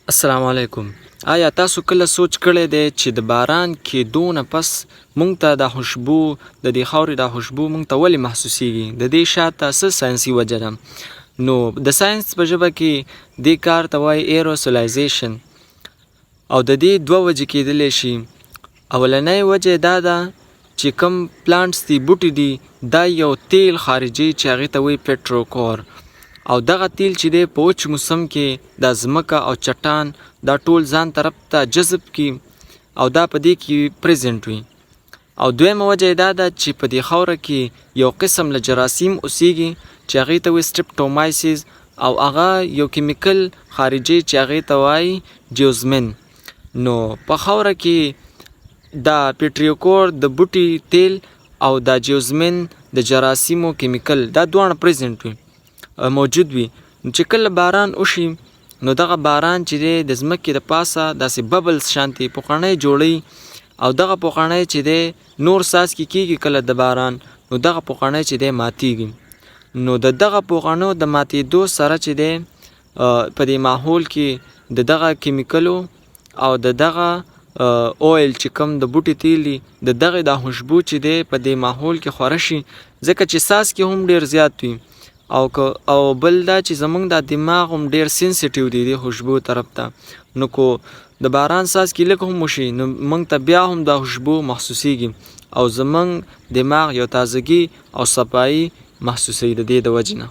السلام علیکم. آیا تاسو کله سوچ کړی دی چې د باران کېدو نه پس موږ ته دا خوشبو د دې خاورې دا خوشبو موږ ته ولې محسوسیږي؟ د دې شاته څه ساینسي وجه ده؟ نو د ساینس په ژبه کې دې کار ته وایي ایروسولایزیشن، او د دې دوه وجې کېدلی شي. اولنۍ وجه دا ده چې کوم پلانټس دي، بوټي دي، دا یو تیل خارجي چې هغې ته وایي پیټروکور، او دغه تیل چې دی په وچ موسم کې دا ځمکه او چټان دا ټول ځان طرف ته جذب کړي او دا په دې کې پریزنټ وي. او دویمه وجه دا ده چې په دې خاوره کې یو قسم له جراثیم اوسیږي چې هغې ته وایي سټریپټومایسیس، او هغه یو کیمیکل خارجي چې هغې ته وایي جیوزمن. نو په خاوره کې دا پیټریوکور د بوټي تیل او دا جیوزمن د جراثیمو کیمیکل دا دواړه پریزنټ وي، موجود وي. چې کله باران وشي نو دغه باران چې دی د ځمکې د پاسه داسې ببلز شانتې پوښنۍ جوړوي، او دغه پوښنۍ چې دی نور څاڅکي کېږي کله د باران، نو دغه پوښنۍ چې دی ماتیږي. نو د دغه پوښنو د ماتېدو سره چې دی په دې ماحول کې د دغه کیمیکلو او د دغه اویل چې کوم د بوټي تیل دي د دغې دا خوشبو چې دی په دې ماحول کې خوره شي، ځکه چې څاڅکي هم ډېر زیات وي، او بل دا چې زمونږ دا دماغ هم ډېر سینسیټیو دی د خوشبو طرف ته. نو کو د باران څاڅکي لږ هم وشي نو موږ ته بیا هم دا خوشبو محسوسیږي، او زمونږ دماغ یو تازګي او صفایي محسوسوي د دې د وجې نه.